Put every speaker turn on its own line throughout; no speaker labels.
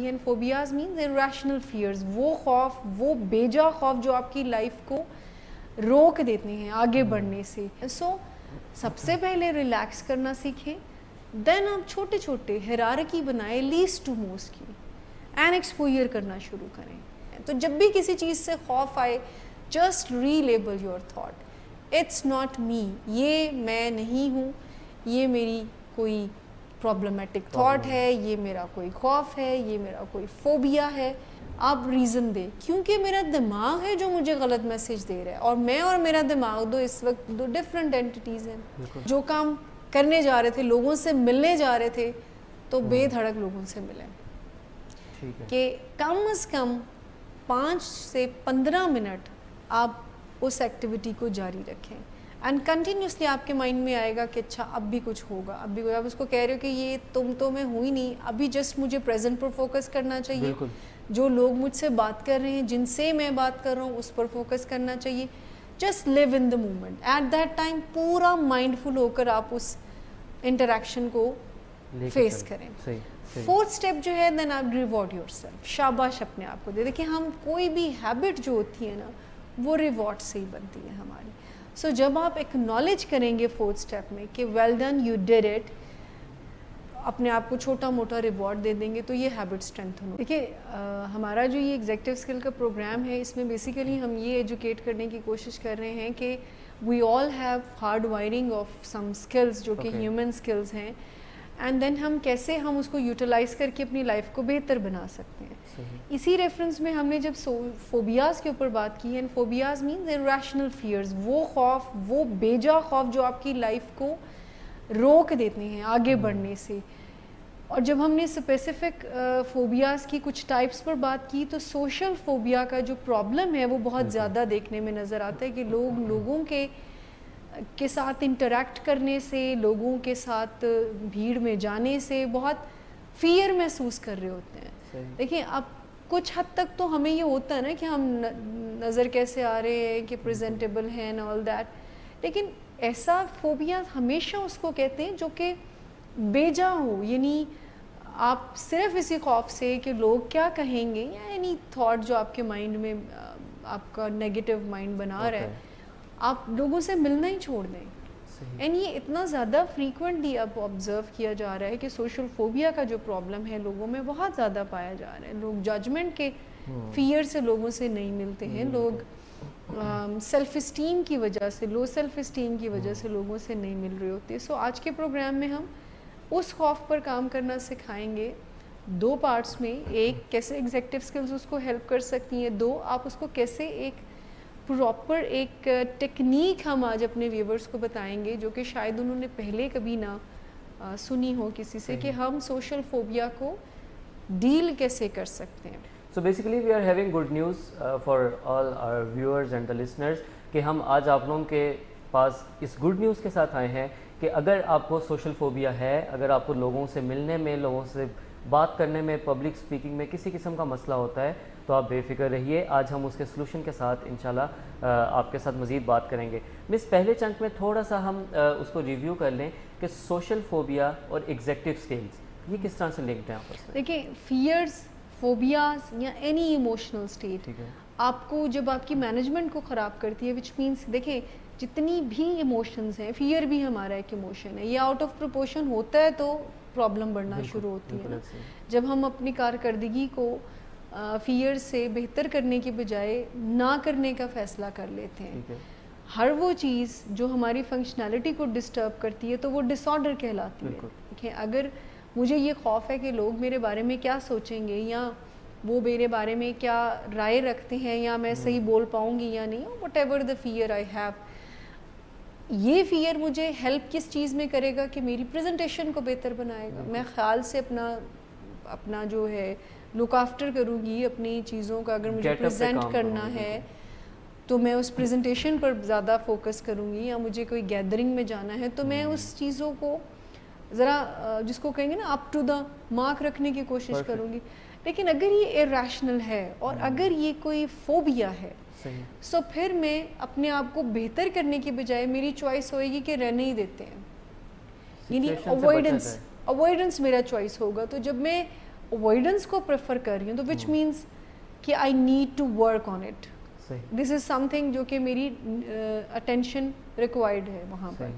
And phobias means irrational fears, وہ خوف, وہ بیجا خوف جو آپ کی لائف کو روک دیتے ہیں آگے بڑھنے سے. سو سب سے پہلے ریلیکس کرنا سیکھیں, دین آپ چھوٹے چھوٹے ہیرارکی بنائیں لیسٹ ٹو موسٹ کی, اینڈ ایکسپوئر کرنا شروع کریں. تو جب بھی کسی چیز سے خوف آئے, just relabel your thought, it's not me, یہ میں نہیں ہوں, یہ میری کوئی پرابلمیٹک تھاٹ ہے, یہ میرا کوئی خوف ہے, یہ میرا کوئی فوبیا ہے. آپ ریزن دیں, کیونکہ میرا دماغ ہے جو مجھے غلط میسج دے رہا ہے, اور میں اور میرا دماغ اس وقت دو ڈفرینٹ اینٹیز ہیں. جو کام کرنے جا رہے تھے, لوگوں سے ملنے جا رہے تھے, تو بے دھڑک لوگوں سے ملیں, کہ کم از کم 5 سے 15 منٹ آپ اس ایکٹیویٹی کو جاری رکھیں, اینڈ کنٹینیوسلی آپ کے مائنڈ میں آئے گا کہ اچھا اب بھی کچھ ہوگا, اب بھی آپ اس کو کہہ رہے ہو کہ یہ تم تو میں ہوئی نہیں, ابھی جسٹ مجھے پریزنٹ پر فوکس کرنا چاہیے. جو لوگ مجھ سے بات کر رہے ہیں, جن سے میں بات کر رہا ہوں, اس پر فوکس کرنا چاہیے. Just live in the moment at that time, پورا مائنڈ فل ہو کر آپ اس انٹریکشن کو فیس کریں. 4th اسٹیپ جو ہے, دین آپ ریوارڈ یور سیلف, شاباش اپنے آپ کو دے. دیکھیں ہم کوئی بھی ہیبٹ جو ہوتی ہے نا, وہ ریوارڈ سے ہی بنتی ہے ہماری. سو جب آپ ایکنالج کریں گے 4th اسٹیپ میں کہ well done you did it, اپنے آپ کو چھوٹا موٹا ریوارڈ دے دیں گے, تو یہ ہیبٹ اسٹرینتھن ہو. دیکھیے ہمارا جو یہ ایگزیکٹو اسکل کا پروگرام ہے, اس میں بیسیکلی ہم یہ ایجوکیٹ کرنے کی کوشش کر رہے ہیں کہ we all have hard wiring of some skills جو کہ ہیومن اسکلز ہیں, اینڈ دین ہم کیسے ہم اس کو یوٹیلائز کر کے اپنی لائف کو بہتر بنا سکتے ہیں. اسی ریفرنس میں ہم نے جب فوبیاز کے اوپر بات کی, and phobias means irrational fears, وہ خوف, وہ بیجا خوف جو آپ کی لائف کو روک دیتے ہیں آگے بڑھنے سے. اور جب ہم نے اسپیسیفک فوبیاز کی کچھ ٹائپس پر بات کی, تو سوشل فوبیا کا جو پرابلم ہے وہ بہت زیادہ دیکھنے میں نظر آتا ہے, کہ لوگوں کے ساتھ انٹریکٹ کرنے سے, لوگوں کے ساتھ بھیڑ میں جانے سے بہت فیئر محسوس کر رہے ہوتے ہیں. دیکھیں اب کچھ حد تک تو ہمیں یہ ہوتا ہے نا کہ ہم نظر کیسے آ رہے ہیں, کہ پریزنٹیبل ہیں اینڈ آل دیٹ, لیکن ایسا فوبیا ہمیشہ اس کو کہتے ہیں جو کہ بیجا ہو, یعنی آپ صرف اسی خوف سے کہ لوگ کیا کہیں گے, یا اینی تھاٹ جو آپ کے مائنڈ میں آپ کا نیگیٹو مائنڈ بنا رہا ہے, آپ لوگوں سے ملنا ہی چھوڑ دیں. اینڈ یہ اتنا زیادہ فریکوینٹلی اب آبزرو کیا جا رہا ہے کہ سوشل فوبیا کا جو پرابلم ہے لوگوں میں بہت زیادہ پایا جا رہا ہے. لوگ ججمنٹ کے فیئر سے لوگوں سے نہیں ملتے ہیں, لوگ سیلف اسٹیم کی وجہ سے, لو سیلف اسٹیم کی وجہ سے لوگوں سے نہیں مل رہے ہوتے. سو آج کے پروگرام میں ہم اس خوف پر کام کرنا سکھائیں گے 2 پارٹس میں. ایک کیسے ایگزیکٹو اسکلز اس کو ہیلپ کر سکتی ہیں, 2 آپ اس کو کیسے ایک پراپر ایک ٹیکنیک ہم آج اپنے ویورز کو بتائیں گے, جو کہ شاید انہوں نے پہلے کبھی نہ سنی ہو کسی سے, کہ ہم سوشل فوبیا کو ڈیل کیسے کر سکتے ہیں.
So basically we are having good news for all our viewers and the listeners, کہ ہم آج آپ لوگوں کے پاس اس گڈ نیوز کے ساتھ آئے ہیں کہ اگر آپ کو سوشل فوبیا ہے, اگر آپ کو لوگوں سے ملنے میں, لوگوں سے بات کرنے میں, پبلک سپیکنگ میں کسی قسم کا مسئلہ ہوتا ہے, تو آپ بے فکر رہیے. آج ہم اس کے سلوشن کے ساتھ انشاءاللہ آپ کے ساتھ مزید بات کریں گے. مس, پہلے چنک میں تھوڑا سا ہم اس کو ریویو کر لیں کہ سوشل فوبیا اور ایگزیکٹو اسکلز یہ کس طرح سے لنکڈ ہیں آپس میں.
دیکھیں فیئرز, فوبیاز یا اینی ایموشنل اسٹیٹ آپ کو جب آپ کی مینجمنٹ کو خراب کرتی ہے, وچ مینس دیکھیں جتنی بھی ایموشنز ہیں, فیئر بھی ہمارا ایک ایموشن ہے, یہ آؤٹ آف پروپورشن ہوتا ہے تو پرابلم بڑھنا شروع ہوتی ہے نا. جب ہم اپنی کارکردگی کو فیئر سے بہتر کرنے کی بجائے نہ کرنے کا فیصلہ کر لیتے ہیں, ہر وہ چیز جو ہماری فنکشنالٹی کو ڈسٹرب کرتی ہے تو وہ ڈس آرڈر کہلاتی ہے. کہ اگر مجھے یہ خوف ہے کہ لوگ میرے بارے میں کیا سوچیں گے, یا وہ میرے بارے میں کیا رائے رکھتے ہیں, یا میں صحیح بول پاؤں گی یا نہیں, whatever the fear I have, یہ فیئر مجھے ہیلپ کس چیز میں کرے گا کہ میری پریزنٹیشن کو بہتر بنائے گا. میں خیال سے اپنا جو ہے لک آفٹر کروں گی اپنی چیزوں کا. اگر مجھے پریزنٹ کرنا ہے تو میں اس پریزنٹیشن پر زیادہ فوکس کروں گی, یا مجھے کوئی گیدرنگ میں جانا ہے تو میں اس چیزوں کو ذرا جس کو کہیں گے نا اپ ٹو دا مارک رکھنے کی کوشش کروں گی. لیکن اگر یہ irrational ہے اور اگر یہ کوئی فوبیا ہے, سو پھر میں اپنے آپ کو بہتر کرنے کی بجائے میری چوائس ہوئے گی کہ رہنے ہی دیتے ہیں, یعنی اوائڈنس میرا چوائس ہوگا. تو جب میں اوائڈنس کو پریفر کر رہی ہوں تو وچ مینس کہ I need to work on it. This is something جو کہ میری اٹینشن ریکوائرڈ ہے وہاں پر.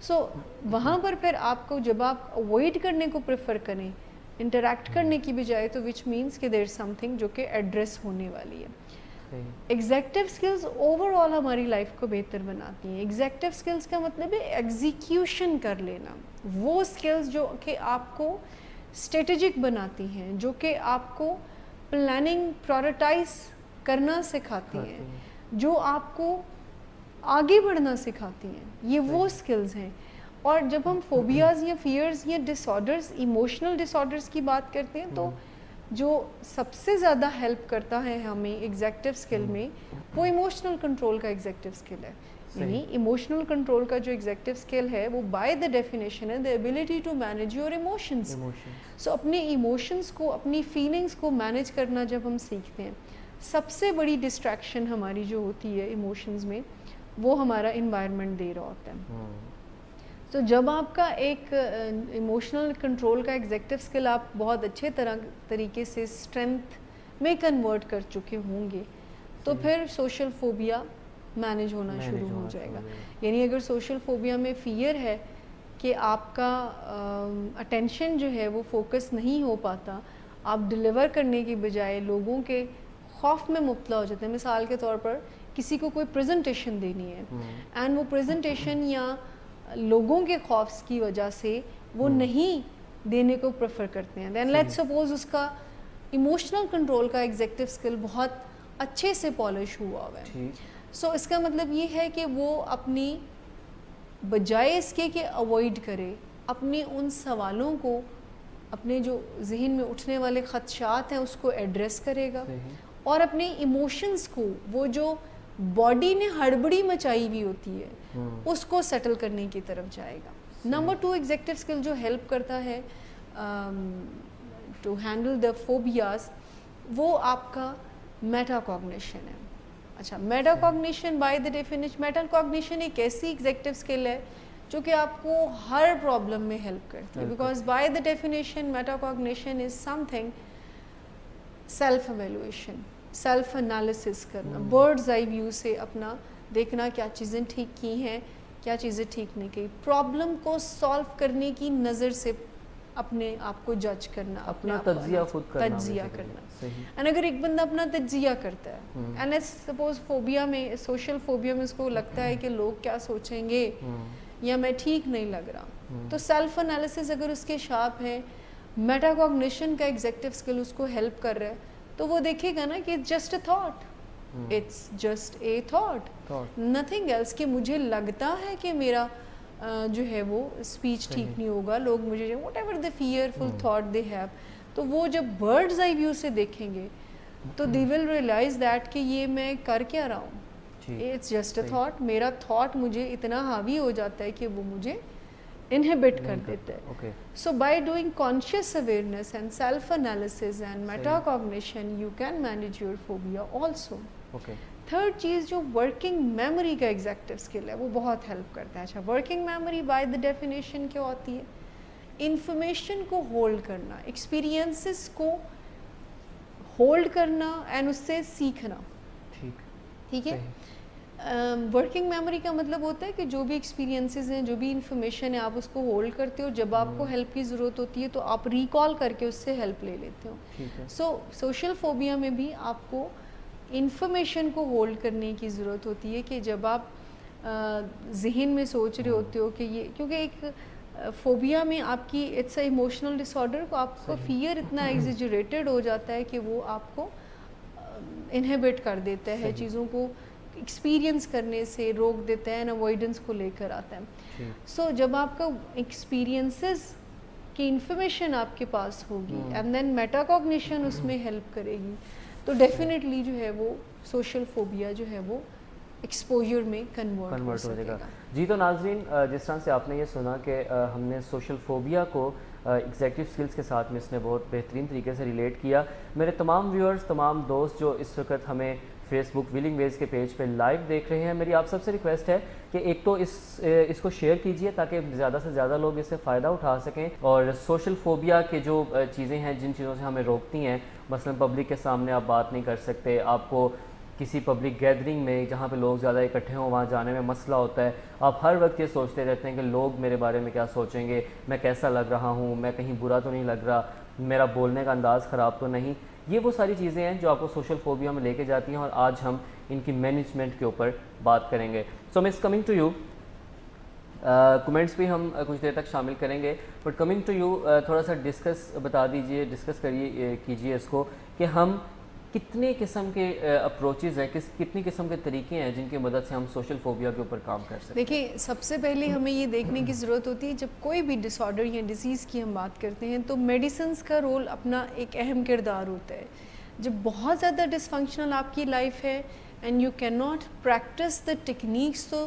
سو وہاں پر پھر آپ کو جب آپ اوائڈ کرنے کو پریفر کریں انٹریکٹ کرنے کی بجائے تو وچ مینس کہ دیر از سم تھنگ جو کہ ایڈریس ہونے والی ہے. ایگزیکٹو اسکلز اوور آل ہماری لائف کو بہتر بناتی ہیں. ایگزیکٹو اسکلز کا مطلب ہے ایگزیکیوشن کر لینا, وہ اسکلز جو کہ آپ کو اسٹریٹجک بناتی ہیں, جو کہ آپ کو پلاننگ پرائورٹائز کرنا سکھاتی ہیں, جو آپ کو آگے بڑھنا سکھاتی ہیں. یہ وہ اسکلز ہیں. اور جب ہم فوبیاز یا فیئرز یا ڈس آرڈرز, ایموشنل ڈس آرڈرز کی بات کرتے ہیں تو جو سب سے زیادہ ہیلپ کرتا ہے ہمیں ایگزیکٹو اسکل میں وہ ایموشنل کنٹرول کا ایگزیکٹو اسکل ہے. یعنی ایموشنل کنٹرول کا جو ایگزیکٹو اسکل ہے وہ بائی دا ڈیفینیشن ہے the ability to manage your emotions. So اپنے ایموشنز کو, اپنی فیلنگس کو مینیج کرنا جب ہم سیکھتے ہیں, سب سے بڑی ڈسٹریکشن ہماری جو ہوتی ہے ایموشنز میں وہ ہمارا انوائرمنٹ دے رہا ہوتا ہے. تو جب آپ کا ایک ایموشنل کنٹرول کا ایگزیکٹو اسکل آپ بہت اچھے طریقے سے اسٹرینتھ میں کنورٹ کر چکے ہوں گے تو پھر سوشل فوبیا مینیج ہونا شروع ہو جائے گا. یعنی اگر سوشل فوبیا میں فیئر ہے کہ آپ کا اٹینشن جو ہے وہ فوکس نہیں ہو پاتا, آپ ڈیلیور کرنے کی بجائے لوگوں کے خوف میں مبتلا ہو جاتے ہیں. مثال کے طور پر کسی کو کوئی پریزنٹیشن دینی ہے اینڈ وہ پریزنٹیشن یا لوگوں کے خوف کی وجہ سے وہ نہیں دینے کو پریفر کرتے ہیں, دین لیٹس سپوز اس کا ایموشنل کنٹرول کا ایگزیکٹو اسکل بہت اچھے سے پالش ہوا ہوا ہے. سو اس کا مطلب یہ ہے کہ وہ اپنی بجائے اس کے کہ اوائڈ کرے, اپنے ان سوالوں کو, اپنے جو ذہن میں اٹھنے والے خدشات ہیں اس کو ایڈریس کرے گا اور اپنے ایموشنز کو, وہ جو باڈی نے ہڑبڑی مچائی ہوئی ہوتی ہے اس کو سیٹل کرنے کی طرف جائے گا. نمبر 2 ایگزیکٹو اسکل جو ہیلپ کرتا ہے ٹو ہینڈل دا فوبیاز وہ آپ کا میٹا کوگنیشن ہے. اچھا, meta cognition by the definition, meta cognition ایک ایسی ایگزیکٹو اسکل ہے جو کہ آپ کو ہر پرابلم میں ہیلپ کرتی ہے. Because by the definition meta cognition is some thing self evaluation, self analysis کرنا, برڈز آئی ویو سے اپنا دیکھنا کیا چیزیں ٹھیک کی ہیں, کیا چیزیں ٹھیک نہیں کی, پرابلم کو سالو کرنے کی نظر سے اپنے آپ کو جج کرنا,
اپنا تجزیہ خود کرنا,
تجزیہ کرنا. اینڈ اگر ایک بندہ اپنا تجزیہ کرتا ہے اینڈ سپوز فوبیا میں, سوشل فوبیا میں اس کو لگتا ہے کہ لوگ کیا سوچیں گے یا میں ٹھیک نہیں لگ رہا, تو سیلف انالیسس اگر اس کے شارپ ہے, میٹا کوگنیشن کا ایگزیکٹو اسکل اس کو ہیلپ کر رہا ہے, تو وہ دیکھے گا نا کہ it's just a thought, it's just a thought, nothing else. کہ مجھے لگتا ہے کہ میرا جو ہے وہ اسپیچ ٹھیک نہیں ہوگا, لوگ مجھے what ever the fearful thought they have, تو وہ جب برڈز آئی ویو سے دیکھیں گے تو دے ول ریئلائز دیٹ کہ یہ میں کر کیا رہا ہوں, اٹس جسٹ اے تھاٹ. میرا تھاٹ مجھے اتنا حاوی ہو جاتا ہے کہ وہ مجھے انہیبٹ کر دیتا ہے. So by doing conscious awareness and self analysis and meta cognition you can manage your phobia also. Third چیز جو ورکنگ میموری کا ایگزیکٹو اسکل ہے وہ بہت ہیلپ کرتا ہے. اچھا, working memory by the definition کیا ہوتی ہے؟ انفارمیشن کو ہولڈ کرنا, ایکسپیرینسز کو ہولڈ کرنا اینڈ اس سے سیکھنا. ٹھیک ہے. ورکنگ میموری کا مطلب ہوتا ہے کہ جو بھی ایکسپیرینسز ہیں, جو بھی انفارمیشن ہے, آپ اس کو ہولڈ کرتے ہو, جب آپ کو ہیلپ کی ضرورت ہوتی ہے تو آپ ریکال کر کے اس سے ہیلپ لے لیتے ہو. سو سوشل فوبیا میں بھی آپ کو انفارمیشن کو ہولڈ کرنے کی ضرورت ہوتی ہے کہ جب آپ ذہن میں سوچ رہے ہوتے ہو کہ یہ, کیونکہ ایک فوبیا میں آپ کی it's a emotional disorder کو آپ کو فیئر اتنا ایگزیجریٹڈ ہو جاتا ہے کہ وہ آپ کو انہیبٹ کر دیتا ہے, چیزوں کو ایکسپیرینس کرنے سے روک دیتا ہے, اوائڈنس کو لے کر آتا ہے. سو جب آپ کا ایکسپیرینسز کی انفارمیشن آپ کے پاس ہوگی اینڈ دین میٹا کوگنیشن اس میں ہیلپ کرے گی, تو ڈیفینیٹلی جو ہے وہ سوشل فوبیا جو ہے وہ ایکسپوجر میں کنورٹ ہو جائے گا.
جی, تو ناظرین جس طرح سے آپ نے یہ سنا کہ ہم نے سوشل فوبیا کو ایگزیکٹو اسکلز کے ساتھ میں اس نے بہت بہترین طریقے سے ریلیٹ کیا. میرے تمام ویورز, تمام دوست جو اس وقت ہمیں فیس بک ویلنگ ویز کے پیج پہ لائیو دیکھ رہے ہیں، میری آپ سب سے ریکویسٹ ہے کہ ایک تو اس کو شیئر کیجئے تاکہ زیادہ سے زیادہ لوگ اس سے فائدہ اٹھا سکیں، اور سوشل فوبیا کے جو چیزیں ہیں جن چیزوں سے ہمیں روکتی ہیں، مثلا پبلک کے سامنے آپ بات نہیں کر سکتے، آپ کو کسی پبلک گیدرنگ میں جہاں پہ لوگ زیادہ اکٹھے ہوں وہاں جانے میں مسئلہ ہوتا ہے، آپ ہر وقت یہ سوچتے رہتے ہیں کہ لوگ میرے بارے میں کیا سوچیں گے، میں کیسا لگ رہا ہوں، میں کہیں برا تو نہیں لگ رہا، میرا بولنے کا انداز خراب تو نہیں. یہ وہ ساری چیزیں ہیں جو آپ کو سوشل فوبیا میں لے کے جاتی ہیں، اور آج ہم ان کی مینجمنٹ کے اوپر بات کریں گے. سو مس کمنگ ٹو یو، کمنٹس بھی ہم کچھ دیر تک شامل کریں گے، بٹ کمنگ ٹو یو تھوڑا سا بتا دیجئے، ڈسکس کیجئے اس کو کہ ہم کتنے قسم کے اپروچز ہیں، کتنی قسم کے طریقے ہیں جن کی مدد سے ہم سوشل فوبیا کے اوپر کام کر سکتے ہیں.
دیکھیں، سب سے پہلے ہمیں یہ دیکھنے کی ضرورت ہوتی ہے جب کوئی بھی ڈس آرڈر یا ڈیزیز کی ہم بات کرتے ہیں تو میڈیسنس کا رول اپنا ایک اہم کردار ہوتا ہے. جب بہت زیادہ ڈس فنکشنل آپ کی لائف ہے and you can not practice the techniques, تو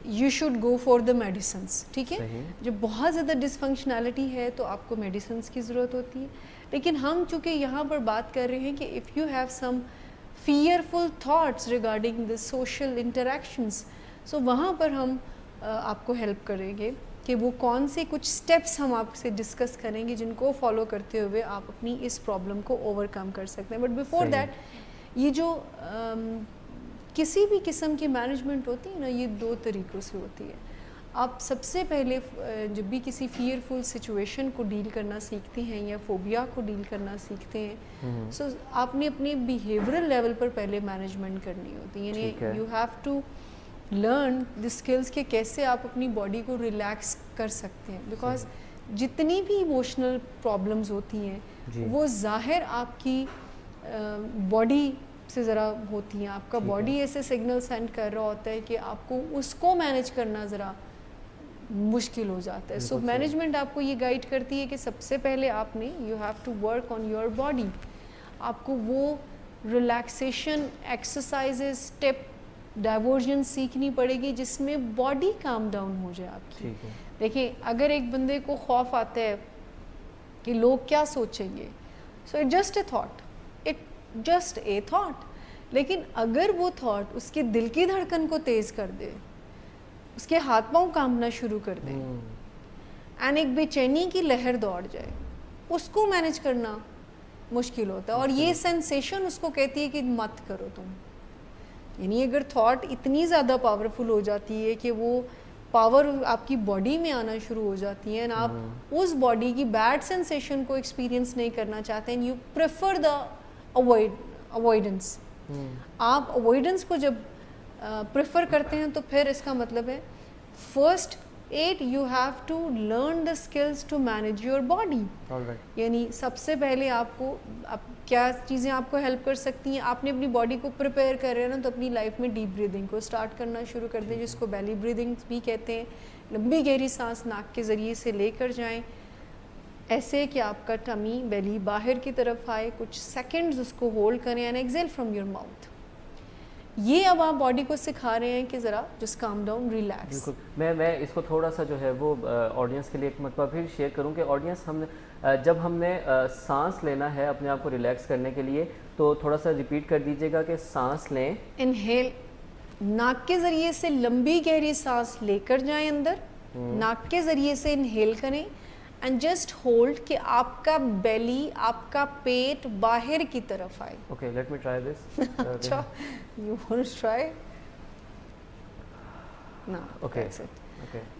you should go for the medicines. ٹھیک ہے، جب بہت زیادہ ڈس فنکشنالٹی ہے تو آپ کو میڈیسنس کی ضرورت ہوتی ہے. لیکن ہم چونکہ یہاں پر بات کر رہے ہیں کہ if you have some fearful thoughts regarding the social interactions, so وہاں پر ہم آپ کو ہیلپ کریں گے کہ وہ کون سے کچھ سٹیپس ہم آپ سے ڈسکس کریں گے جن کو فالو کرتے ہوئے آپ اپنی اس پرابلم کو اوور کم کر سکتے ہیں. بٹ بیفور دیٹ، یہ جو کسی بھی قسم کی مینجمنٹ ہوتی ہے نا، یہ دو طریقوں سے ہوتی ہے. آپ سب سے پہلے جب بھی کسی فیئرفل سچویشن کو ڈیل کرنا سیکھتے ہیں یا فوبیا کو ڈیل کرنا سیکھتے ہیں، سو آپ نے اپنے بیہیورل لیول پر پہلے مینجمنٹ کرنی ہوتی ہے. یعنی you have to learn the skills کہ کیسے آپ اپنی باڈی کو ریلیکس کر سکتے ہیں. بیکاز جتنی بھی ایموشنل پرابلمز ہوتی ہیں وہ ظاہر آپ کی باڈی سے ذرا ہوتی ہیں. آپ کا باڈی ایسے سگنل سینڈ کر رہا ہوتا ہے کہ آپ کو اس کو مینیج کرنا ذرا مشکل ہو جاتا ہے. سو مینجمنٹ آپ کو یہ گائیڈ کرتی ہے کہ سب سے پہلے آپ نے you have to work on your body. آپ کو وہ ریلیکسیشن ایکسرسائزز، اسٹیپ ڈائیورژن سیکھنی پڑے گی جس میں باڈی کام ڈاؤن ہو جائے آپ کی. دیکھیں، اگر ایک بندے کو خوف آتا ہے کہ لوگ کیا سوچیں گے، so it just a thought, it just a thought. لیکن اگر وہ تھاٹ اس کے دل کی دھڑکن کو تیز کر دے، اس کے ہاتھ پاؤں کانپنا شروع کر دیں اینڈ ایک بے چینی کی لہر دوڑ جائے، اس کو مینیج کرنا مشکل ہوتا ہے. اور یہ سینسیشن اس کو کہتی ہے کہ مت کرو تم. یعنی اگر تھاٹ اتنی زیادہ پاورفل ہو جاتی ہے کہ وہ پاور آپ کی باڈی میں آنا شروع ہو جاتی ہے اینڈ آپ اس باڈی کی بیڈ سینسیشن کو ایکسپیرینس نہیں کرنا چاہتے ہیں، یو پریفر دا اوائڈنس. آپ اوائڈنس کو جب پریفر کرتے ہیں تو پھر اس کا مطلب ہے first at you have to learn the skills to manage your body. یعنی سب سے پہلے آپ کو کیا چیزیں آپ کو ہیلپ کر سکتی ہیں. آپ نے اپنی باڈی کو پریپیئر کر رہے ہیں نا، تو اپنی لائف میں ڈیپ بریدنگ کو اسٹارٹ کرنا شروع کر دیں، جس کو بیلی بریدنگ بھی کہتے ہیں. لمبی گہری سانس ناک کے ذریعے سے لے کر جائیں ایسے کہ آپ کا ٹمی بیلی باہر کی طرف آئے، کچھ سیکنڈز اس کو ہولڈ کریں and axial from your mouth. یہ اب آپ باڈی کو سکھا رہے ہیں کہ ذرا جسٹ کام ڈاؤن، ریلیکس.
میں اس کو تھوڑا سا جو ہے وہ آڈینس کے لیے ایک مرتبہ پھر شیئر کروں کہ آڈینس جب ہم نے سانس لینا ہے اپنے آپ کو ریلیکس کرنے کے لیے تو تھوڑا سا ریپیٹ کر دیجیے گا کہ سانس لیں، انہیل،
ناک کے ذریعے سے لمبی گہری سانس لے کر جائیں اندر، ناک کے ذریعے سے انہیل کریں اینڈ جسٹ ہولڈ کہ آپ کا بیلی، آپ کا پیٹ باہر کی طرف آئے.
Okay, let me try this.
اچھا، یو وانٹ ٹو ٹرائی؟ نا،
اوکے.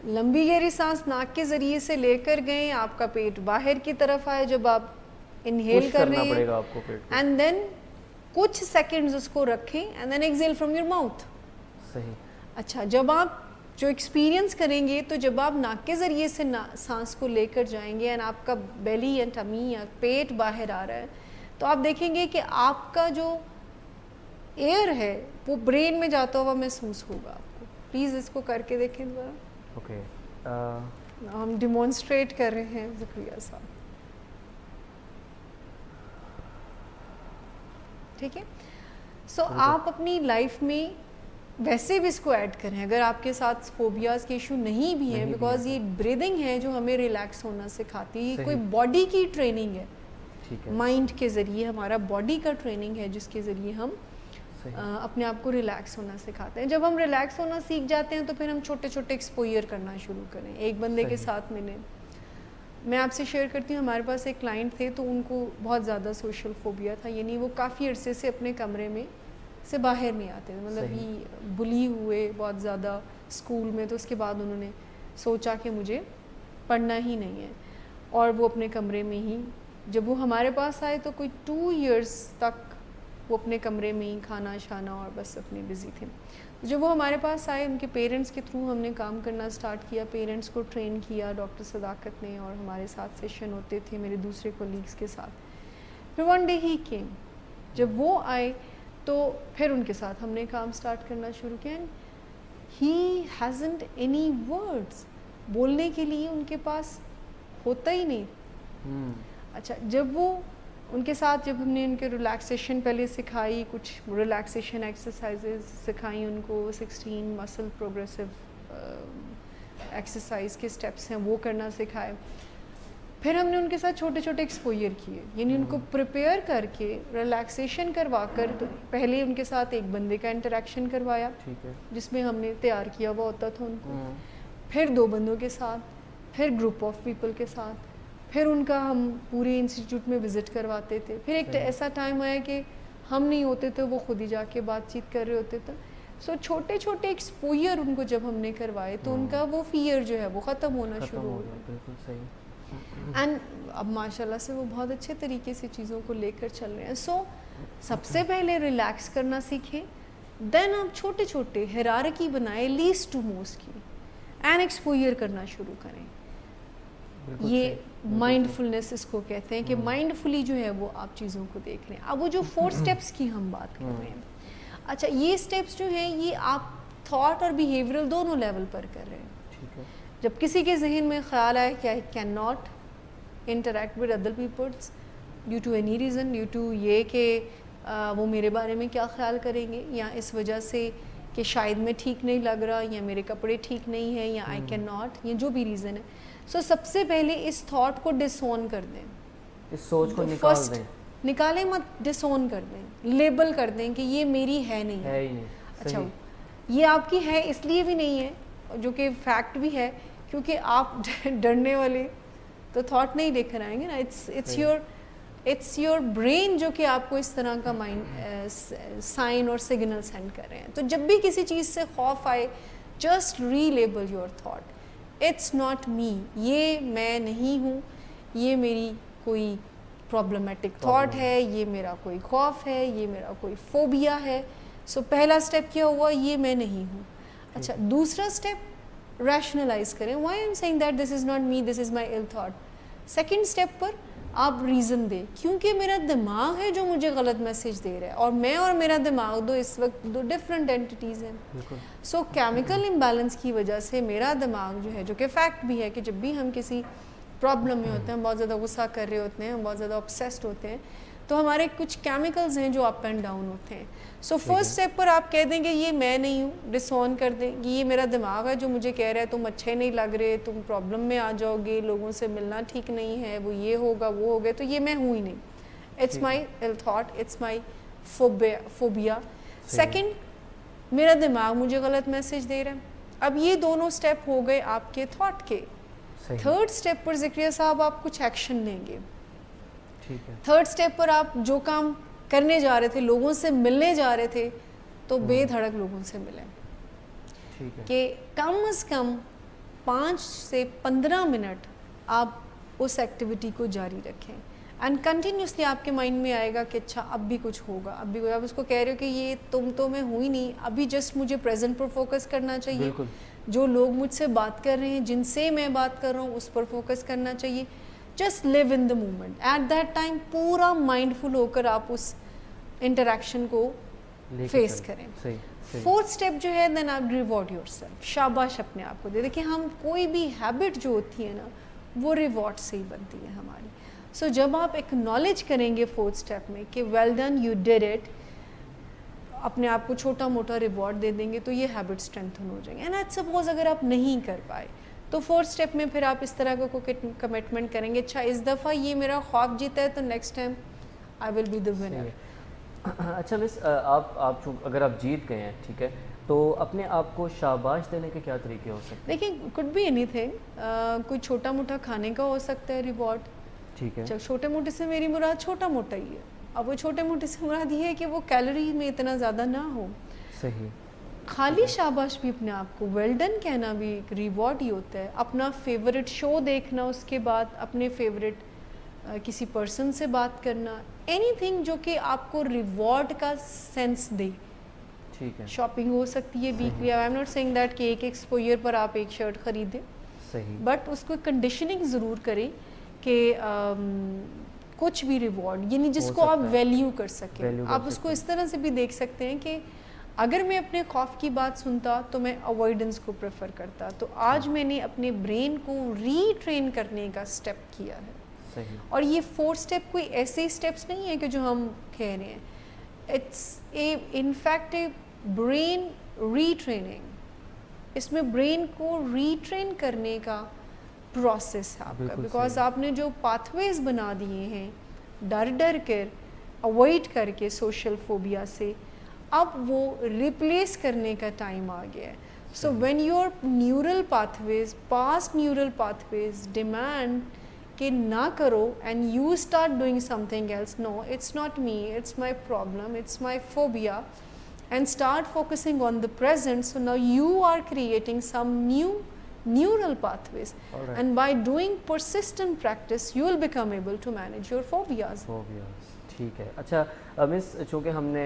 لمبی گہری سانس ناک کے ذریعے سے لے کر گئے، آپ کا پیٹ باہر کی طرف آئے جب آپ انہیل کر رہے ہیں، اینڈ دین کچھ سیکنڈز اس کو رکھیں and then exhale from your mouth.
صحیح.
اچھا، جب آپ جو ایکسپیرینس کریں گے تو جب آپ ناک کے ذریعے سے سانس کو لے کر جائیں گے اینڈ آپ کا بیلی یا ٹمی یا پیٹ باہر آ رہا ہے، تو آپ دیکھیں گے کہ آپ کا جو ایئر ہے وہ برین میں جاتا ہوا محسوس ہوگا آپ کو. پلیز اس کو کر کے دیکھیں دوبارہ.
اوکے،
ہم ڈیمونسٹریٹ کر رہے ہیں. زکریا صاحب، ٹھیک ہے. سو آپ اپنی لائف میں ویسے بھی اس کو ایڈ کریں اگر آپ کے ساتھ فوبیاز کے ایشو نہیں بھی ہیں، بیکاز یہ بریدنگ ہے جو ہمیں ریلیکس ہونا سکھاتی ہے. یہ کوئی باڈی کی ٹریننگ ہے، مائنڈ کے ذریعے ہمارا باڈی کا ٹریننگ ہے جس کے ذریعے ہم اپنے آپ کو ریلیکس ہونا سکھاتے ہیں. جب ہم ریلیکس ہونا سیکھ جاتے ہیں تو پھر ہم چھوٹے چھوٹے ایکسپوئر کرنا شروع کریں. ایک بندے کے ساتھ میں آپ سے شیئر کرتی ہوں, ہمارے پاس ایک کلائنٹ تھے تو ان کو بہت زیادہ سوشل فوبیا تھا, یعنی وہ کافی عرصے سے اپنے کمرے میں سے باہر نہیں آتے تھے, مطلب یہ بلی ہوئے بہت زیادہ اسکول میں, تو اس کے بعد انہوں نے سوچا کہ مجھے پڑھنا ہی نہیں ہے, اور وہ اپنے کمرے میں ہی, جب وہ ہمارے پاس آئے تو کوئی 2 ایئرس تک وہ اپنے کمرے میں ہی کھانا شانا اور بس اپنے بزی تھے. جب وہ ہمارے پاس آئے, ان کے پیرنٹس کے تھرو ہم نے کام کرنا سٹارٹ کیا, پیرنٹس کو ٹرین کیا ڈاکٹر صداقت نے, اور ہمارے ساتھ سیشن ہوتے تھے میرے دوسرے کولیگس کے ساتھ. پھر ون ڈے ہی کیم, جب وہ آئے تو پھر ان کے ساتھ ہم نے کام سٹارٹ کرنا شروع کیا. ہی ہیزنٹ اینی ورڈس, بولنے کے لیے ان کے پاس ہوتا ہی نہیں. اچھا, جب وہ ان کے ساتھ جب ہم نے ان کے ریلیکسیشن پہلے سکھائی, کچھ ریلیکسیشن ایکسرسائزز سکھائیں ان کو, 16 مسل پروگریسو ایکسرسائز کے اسٹیپس ہیں وہ کرنا سکھائے. پھر ہم نے ان کے ساتھ چھوٹے چھوٹے ایکسپوئر کیے, یعنی ان کو پریپیئر کر کے ریلیکسیشن کروا کر, پہلے ان کے ساتھ ایک بندے کا انٹریکشن کروایا جس میں ہم نے تیار کیا ہوا ہوتا تھا ان کو, پھر 2 بندوں کے ساتھ, پھر گروپ آف پیپل کے ساتھ, پھر ان کا ہم پورے انسٹیٹیوٹ میں وزٹ کرواتے تھے. پھر ایک ایسا ٹائم آیا کہ ہم نہیں ہوتے تھے, وہ خود ہی جا کے بات چیت کر رہے ہوتے تھے. سو چھوٹے چھوٹے ایکسپوئر ان کو جب ہم نے کروائے تو ان کا وہ فیئر جو ہے وہ ختم ہونا شروع ہو گیا.
بالکل صحیح.
اینڈ اب ماشاء اللہ سے وہ بہت اچھے طریقے سے چیزوں کو لے کر چل رہے ہیں. سو سب سے پہلے ریلیکس کرنا سیکھیں, دین آپ چھوٹے چھوٹے ہیرارکی بنائیں لیسٹ ٹو موسٹ کی, اینڈ ایکسپوئر کرنا شروع کریں. یہ مائنڈ فلنس اس کو کہتے ہیں کہ مائنڈ فلی جو ہے وہ آپ چیزوں کو دیکھ رہے ہیں. اب وہ جو 4 اسٹیپس کی ہم بات کر رہے ہیں, اچھا یہ اسٹیپس جو ہیں یہ آپ تھاٹ اور بیہیویئرل دونوں لیول پر کر رہے ہیں. جب کسی کے ذہن میں خیال آئے کہ I can not interact with other peoples due to any reason, due to یہ کہ وہ میرے بارے میں کیا خیال کریں گے, یا اس وجہ سے کہ شاید میں ٹھیک نہیں لگ رہا, یا میرے کپڑے ٹھیک نہیں ہیں, یا آئی کین ناٹ, یہ جو بھی ریزن ہے. سو سب سے پہلے اس تھاٹ کو ڈس اون کر دیں,
اس سوچ کو نکال دیں,
نکالیں مت, ڈس اون کر دیں, لیبل کر دیں کہ یہ میری ہے نہیں ہے. اچھا یہ آپ کی ہے اس لیے بھی نہیں ہے, جو کہ فیکٹ بھی ہے, کیونکہ آپ ڈرنے والے تو تھاٹ نہیں لے کر آئیں گے نا. اٹس یور برین جو کہ آپ کو اس طرح کا مائنڈ سائن اور سگنل سینڈ کر رہے ہیں. تو جب بھی کسی چیز سے خوف آئے, just relabel your thought, it's not me, یہ میں نہیں ہوں, یہ میری کوئی پرابلمٹک تھاٹ ہے, یہ میرا کوئی خوف ہے, یہ میرا کوئی فوبیا ہے. سو پہلا اسٹیپ کیا ہوا, یہ میں نہیں ہوں. اچھا دوسرا اسٹیپ ریشنلائز کریں, why I am saying that this is not me, this is my ill thought. Second step پر آپ ریزن دیں, کیونکہ میرا دماغ ہے جو مجھے غلط میسیج دے رہا ہے, اور میں اور میرا دماغ اس وقت 2 ڈفرینٹ اینٹیٹیز ہیں. سو کیمیکل امبیلنس کی وجہ سے میرا دماغ جو ہے, جو کہ فیکٹ بھی ہے کہ جب بھی ہم کسی پرابلم میں ہوتے ہیں, ہم بہت زیادہ غصہ کر رہے ہوتے ہیں, ہم بہت زیادہ obsessed ہوتے ہیں, تو ہمارے کچھ کیمیکلز ہیں جو اپ اینڈ ڈاؤن ہوتے ہیں. سو فرسٹ اسٹیپ پر آپ کہہ دیں کہ یہ میں نہیں ہوں, ڈس آن کر دیں کہ یہ میرا دماغ ہے جو مجھے کہہ رہا ہے تم اچھے نہیں لگ رہے, تم پرابلم میں آ جاؤ گے, لوگوں سے ملنا ٹھیک نہیں ہے, وہ یہ ہوگا وہ ہوگا, تو یہ میں ہوں ہی نہیں. It's my ill thought, it's my phobia. Second, میرا دماغ مجھے غلط میسیج دے رہا ہے. اب یہ دونوں اسٹیپ ہو گئے آپ کے تھاٹ کے. تھرڈ اسٹیپ پر ذکریہ صاحب آپ کچھ ایکشن لیں گے. تھرڈ اسٹیپ پر آپ جو کام کرنے جا رہے تھے, لوگوں سے ملنے جا رہے تھے, تو بے دھڑک لوگوں سے ملیں, کہ کم از کم 5 سے 15 منٹ آپ اس ایکٹیویٹی کو جاری رکھیں. اینڈ کنٹینیوسلی آپ کے مائنڈ میں آئے گا کہ اچھا اب بھی کچھ ہوگا, اب بھی کوئی, آپ اس کو کہہ رہے ہو کہ یہ تم تو میں ہوں ہی نہیں, ابھی جسٹ مجھے پریزنٹ پر فوکس کرنا چاہیے, جو لوگ مجھ سے بات کر رہے ہیں, جن سے میں بات کر رہا ہوں, اس پر فوکس کرنا چاہیے. Just live in the moment at that time, پورا مائنڈ فل ہو کر آپ اس انٹریکشن کو فیس کریں. فورتھ اسٹیپ جو ہے, دین آپ ریوارڈ یور سیلف, شاباش اپنے آپ کو دے. دیکھیں ہم کوئی بھی ہیبٹ جو ہوتی ہے نا, وہ ریوارڈ سے ہی بنتی ہے ہماری. سو جب آپ ایکنالج کریں گے فورتھ اسٹیپ میں کہ well done you did it, اپنے آپ کو چھوٹا موٹا ریوارڈ دے دیں گے, تو یہ ہیبٹ اسٹرینتھن ہو جائیں گے. اینڈ ایٹ سپوز اگر آپ نہیں کر پائے, تو فورتھ اسٹیپ میں پھر آپ اس طرح کا کوئی کمٹمنٹ کریں گے, اچھا اس دفعہ یہ میرا خواب جیتا ہے تو next time I will be the winner.
اچھا مس آپ اگر آپ جیت گئے ہیں ٹھیک ہے تو اپنے آپ کو شاباش دینے کے کیا طریقے ہو سکتے ہیں؟
دیکھیں could be anything, کوئی چھوٹا موٹا کھانے کا ہو سکتا ہے ریوارڈ.
ٹھیک ہے.
چھوٹے موٹے سے میری مراد چھوٹا موٹا ہی ہے. اب وہ چھوٹے موٹے سے مراد یہ ہے کہ وہ کیلوری میں اتنا زیادہ نہ ہو.
صحیح.
خالی شاباش بھی اپنے آپ کو ویل ڈن کہنا بھی ایک ریوارڈ ہی ہوتا ہے. اپنا فیوریٹ شو دیکھنا, اس کے بعد اپنے فیوریٹ کسی پرسن سے بات کرنا, اینی تھنگ جو کہ آپ کو ریوارڈ کا سینس دے.
ٹھیک ہے.
شاپنگ ہو سکتی ہے weekly. I am not seeing that کہ ایک ایکسپوئر پر آپ ایک شرٹ خریدیں.
صحیح.
بٹ اس کو کنڈیشننگ ضرور کریں کہ کچھ بھی ریوارڈ یعنی جس کو آپ ویلیو کر سکیں. آپ اس کو اس طرح سے بھی دیکھ سکتے ہیں کہ اگر میں اپنے خوف کی بات سنتا تو میں اوائڈنس کو پریفر کرتا, تو آج میں نے اپنے برین کو ری ٹرین کرنے کا سٹیپ کیا ہے.
صحیح.
اور یہ 4 سٹیپ کوئی ایسے سٹیپس نہیں ہیں کہ جو ہم کہہ رہے ہیں. It's a in fact a brain retraining. اس میں برین کو ری ٹرین کرنے کا پروسیس ہے آپ کا, بیکاز آپ نے جو پاتھ ویز بنا دیے ہیں ڈر کر اوائڈ کر کے سوشل فوبیا سے, اب وہ ریپلیس کرنے کا ٹائم آ گیا ہے. So when your neural pathways, past neural pathways demand کہ نہ کرو and you start doing something else, no it's not me, it's my problem, it's my phobia, and start focusing on the present. So now you are creating some new neural pathways.
Alright.
And by doing persistent practice you will become able to manage your phobias.
ٹھیک ہے. اچھا مس, چونکہ ہم نے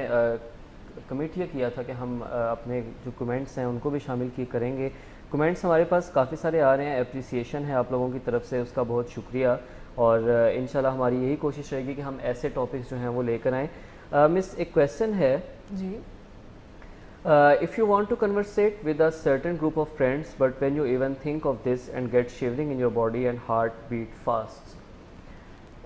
commit یہ کیا تھا کہ ہم اپنے جو کمنٹس ہیں ان کو بھی شامل کریں گے. کمنٹس ہمارے پاس کافی سارے آ رہے ہیں, اپریسیشن ہے آپ لوگوں کی طرف سے, اس کا بہت شکریہ. اور انشاءاللہ ہماری یہی کوشش رہے گی کہ ہم ایسے ٹاپکس جو ہیں وہ لے کر آئیں. مس ایک کویسچن ہے
جی.
if you want to conversate with a certain group of friends, but when you even think of this and get shivering in your body and heart beat fast,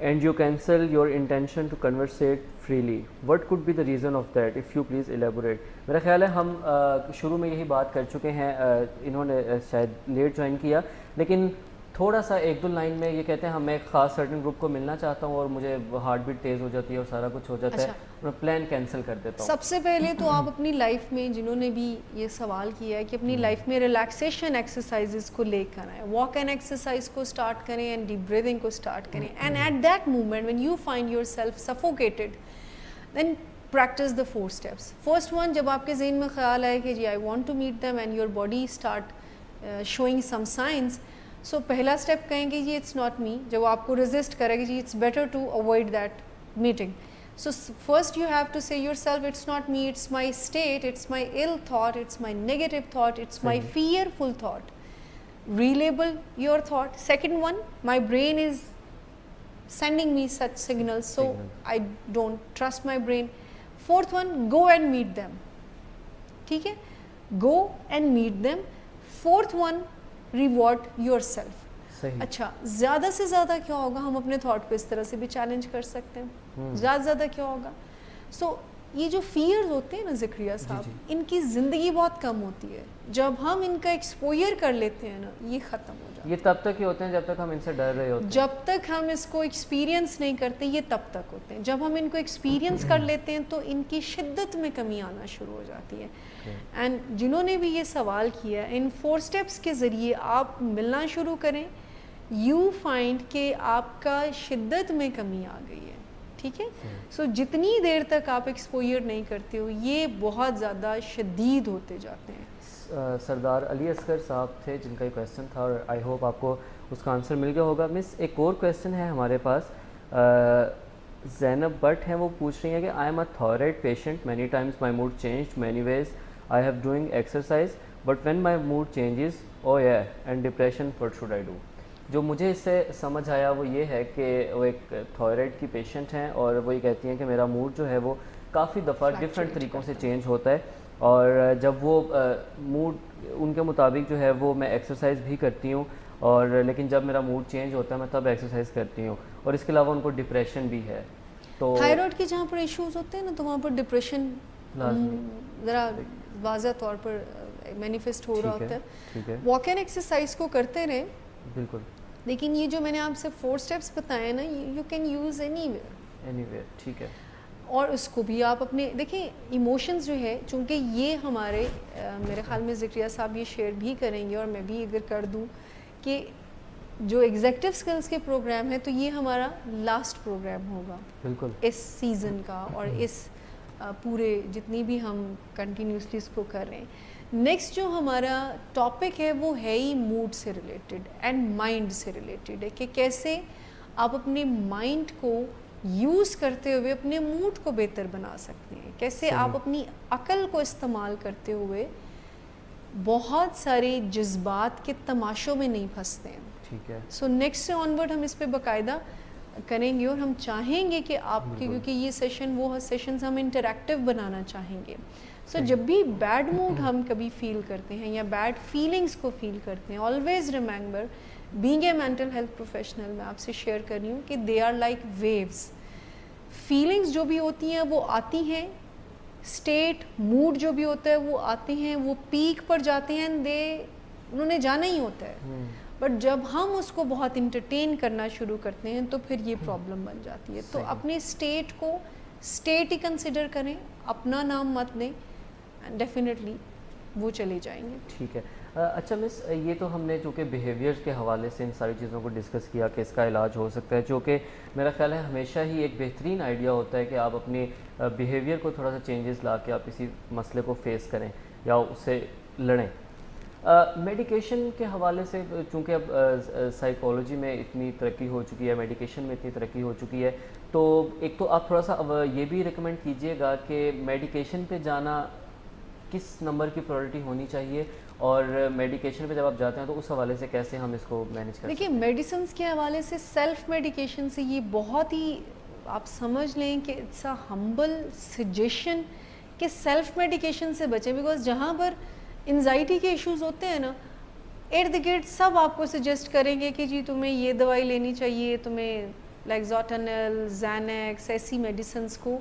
and you cancel your intention to conversate freely, what could be the reason of that? If you please elaborate. میرا خیال ہے ہم شروع میں یہی بات کر چکے ہیں, انہوں نے شاید لیٹ جوائن کیا, لیکن تھوڑا سا ایک دو لائن میں یہ کہتے ہیں ہم ایک خاص سرٹن گروپ کو ملنا چاہتا ہوں اور مجھے ہارٹ بیٹ تیز ہو جاتی ہے اور سارا کچھ ہو جاتا ہے, میں پلان کینسل کر دیتا ہوں.
سب سے پہلے تو آپ اپنی لائف میں, جنہوں نے بھی یہ سوال کیا ہے کہ اپنی لائف میں ریلیکسیشن ایکسرسائزز کو لے کر آئیں. واک اینڈ ایکسرسائز کو اسٹارٹ کریں اینڈ ڈیپ بریدنگ کو اسٹارٹ کریں. And at that moment when you find yourself suffocated, then practice the 4 steps. First one, جب آپ کے ذہن میں خیال آئے کہ جی I want to meet them and your body start showing some signs, so پہلا اسٹیپ کہیں گے جی it's not me, جب آپ کو resist کرے گی جی it's better to avoid that meeting. So first you have to say yourself it's not me, it's my state, it's my ill thought, it's my negative thought, it's my fearful thought. Relabel your thought. Second one, my brain is sending me such signals, so I don't trust my brain. Fourth one, go and meet them. ٹھیک ہے, go and meet them. Fourth one, reward yourself. اچھا, زیادہ سے زیادہ کیا ہوگا, ہم اپنے تھاٹ پہ اس طرح سے بھی چیلنج کر سکتے ہیں. زیادہ سے زیادہ کیا ہوگا, سو یہ جو فیئرز ہوتے ہیں نا ذکریہ صاحب, ان کی زندگی بہت کم ہوتی ہے. جب ہم ان کا ایکسپوئر کر لیتے ہیں نا, یہ ختم ہو جاتا ہے.
یہ تب تک ہی ہوتے ہیں جب تک ہم ان سے ڈر رہے ہوتے ہیں.
جب تک ہم اس کو ایکسپیرینس نہیں کرتے, یہ تب تک ہوتے ہیں. جب ہم ان کو ایکسپیرینس کر لیتے ہیں تو ان کی شدت میں کمی آنا شروع ہو جاتی ہے. اینڈ جنہوں نے بھی یہ سوال کیا, ان 4 اسٹیپس کے ذریعے آپ ملنا شروع کریں, یو فائنڈ کہ آپ کا شدت میں کمی آ گئی ہے. ٹھیک ہے, سو جتنی دیر تک آپ ایکسپوئر نہیں کرتے ہو, یہ بہت زیادہ شدید ہوتے جاتے ہیں.
سردار علی اصغر صاحب تھے جن کا یہ کویسچن تھا, اور آئی ہوپ آپ کو اس کا آنسر مل گیا ہوگا. مس ایک اور کویسچن ہے ہمارے پاس, زینب بٹ ہیں, وہ پوچھ رہی ہیں کہ I am a thyroid patient, many times my mood changed many ways, I have doing exercise but when my mood changes او یا and depression, what should I do. جو مجھے اس سے سمجھ آیا وہ یہ ہے کہ وہ ایک تھائرائڈ کی پیشنٹ ہیں, اور وہ یہ کہتی ہیں کہ میرا موڈ جو ہے وہ کافی دفعہ ڈفرینٹ طریقوں سے چینج ہوتا ہے, اور جب وہ موڈ ان کے مطابق جو ہے وہ میں ایکسرسائز بھی کرتی ہوں, اور لیکن جب میرا موڈ چینج ہوتا ہے میں تب ایکسرسائز کرتی ہوں, اور اس کے علاوہ ان کو ڈپریشن بھی ہے. تو
تھائرائڈ کے جہاں پر ایشوز ہوتے ہیں نا, تو وہاں پر ڈپریشن ذرا واضح طور پر مینیفیسٹ ہو رہا ہوتا ہے. واک اینڈ ایکسرسائز کو کرتے رہیں
بالکل,
لیکن یہ جو میں نے آپ سے 4 اسٹیپس بتائے نا, you can use any where.
ٹھیک ہے.
اور اس کو بھی آپ اپنے دیکھیں ایموشنز جو ہے چونکہ یہ ہمارے میرے خیال میں ذکریہ صاحب یہ شیئر بھی کریں گے اور میں بھی اگر کر دوں کہ جو ایگزیکٹو سکلز کے پروگرام ہے تو یہ ہمارا لاسٹ پروگرام ہوگا
بالکل
اس سیزن کا اور اس پورے جتنی بھی ہم کنٹینیوسلی اس کو کر رہے ہیں. نیکسٹ جو ہمارا ٹاپک ہے وہ ہے ہی موڈ سے ریلیٹڈ اینڈ مائنڈ سے ریلیٹڈ ہے کہ کیسے آپ اپنے مائنڈ کو یوز کرتے ہوئے اپنے موڈ کو بہتر بنا سکتے ہیں, کیسے آپ اپنی عقل کو استعمال کرتے ہوئے بہت سارے جذبات کے تماشوں میں نہیں پھنستے ہیں.
ٹھیک ہے.
سو نیکسٹ سے آن ورڈ ہم اس پہ باقاعدہ کریں گے اور ہم چاہیں گے کہ آپ کے کیونکہ یہ سیشن وہ سیشنز ہم انٹریکٹیو بنانا چاہیں گے. سو جب بھی بیڈ موڈ ہم کبھی فیل کرتے ہیں یا بیڈ فیلنگس کو فیل کرتے ہیں, always remember being a mental health professional میں آپ سے شیئر کر رہی ہوں کہ they are like waves. Feelings جو بھی ہوتی ہیں وہ آتی ہیں, اسٹیٹ موڈ جو بھی ہوتا ہے وہ آتے ہیں, وہ پیک پر جاتے ہیں, انہوں نے جانا ہی ہوتا ہے. بٹ جب ہم اس کو بہت انٹرٹین کرنا شروع کرتے ہیں تو پھر یہ پرابلم بن جاتی ہے. تو اپنے اسٹیٹ کو اسٹیٹ ہی کنسیڈر کریں, اپنا نام مت دیں, ڈیفینیٹلی وہ چلے جائیں گے.
ٹھیک ہے. اچھا مس, یہ تو ہم نے چونکہ بیہیویئر کے حوالے سے ان ساری چیزوں کو ڈسکس کیا کہ اس کا علاج ہو سکتا ہے, جو کہ میرا خیال ہے ہمیشہ ہی ایک بہترین آئیڈیا ہوتا ہے کہ آپ اپنے بیہیویئر کو تھوڑا سا چینجز لا کے آپ کسی مسئلے کو فیس کریں یا اس سے لڑیں. میڈیکیشن کے حوالے سے چونکہ اب سائیکالوجی میں اتنی ترقی ہو چکی ہے, میڈیکیشن میں اتنی ترقی ہو چکی ہے, تو ایک تو آپ تھوڑا سا اب یہ بھی ریکمینڈ کیجئے گا کہ میڈیکیشن پہ جانا کس نمبر کی پرائورٹی ہونی چاہیے, اور میڈیکیشن پہ جب آپ جاتے ہیں تو اس حوالے سے کیسے ہم اس کو مینیج کریں.
دیکھیے میڈیسنس کے حوالے سے سیلف میڈیکیشن سے یہ بہت ہی آپ سمجھ لیں کہ اٹس اے ہمبل سجیشن کہ سیلف میڈیکیشن سے بچیں, بیکاز جہاں پر انزائٹی کے ایشوز ہوتے ہیں نا, ارد گرد سب آپ کو سجیسٹ کریں گے کہ جی تمہیں یہ دوائی لینی چاہیے, تمہیں لیگزاٹنل, زینیکس, ایسی میڈیسنس کو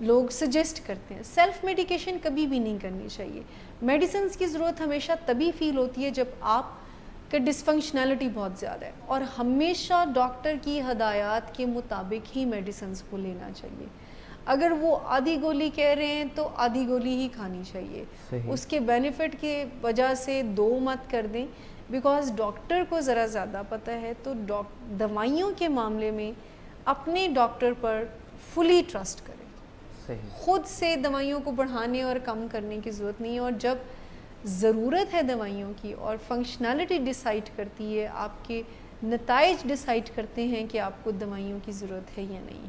لوگ سجیسٹ کرتے ہیں. سیلف میڈیکیشن کبھی بھی نہیں کرنی چاہیے. میڈیسنس کی ضرورت ہمیشہ تبھی فیل ہوتی ہے جب آپ کا ڈسفنکشنالٹی بہت زیادہ ہے, اور ہمیشہ ڈاکٹر کی ہدایات کے مطابق ہی میڈیسنس کو لینا چاہیے. اگر وہ آدھی گولی کہہ رہے ہیں تو آدھی گولی ہی کھانی چاہیے. اس کے بینیفٹ کی وجہ سے دو مت کر دیں, بیکاز ڈاکٹر کو ذرا زیادہ پتہ ہے. تو دوائیوں کے معاملے میں اپنے ڈاکٹر پر فلی ٹرسٹ کریں. خود سے دوائیوں کو بڑھانے اور کم کرنے کی ضرورت نہیں ہے, اور جب ضرورت ہے دوائیوں کی اور فنکشنالٹی ڈیسائیڈ کرتی ہے, آپ کے نتائج ڈیسائیڈ کرتے ہیں کہ آپ کو دوائیوں کی ضرورت ہے یا نہیں.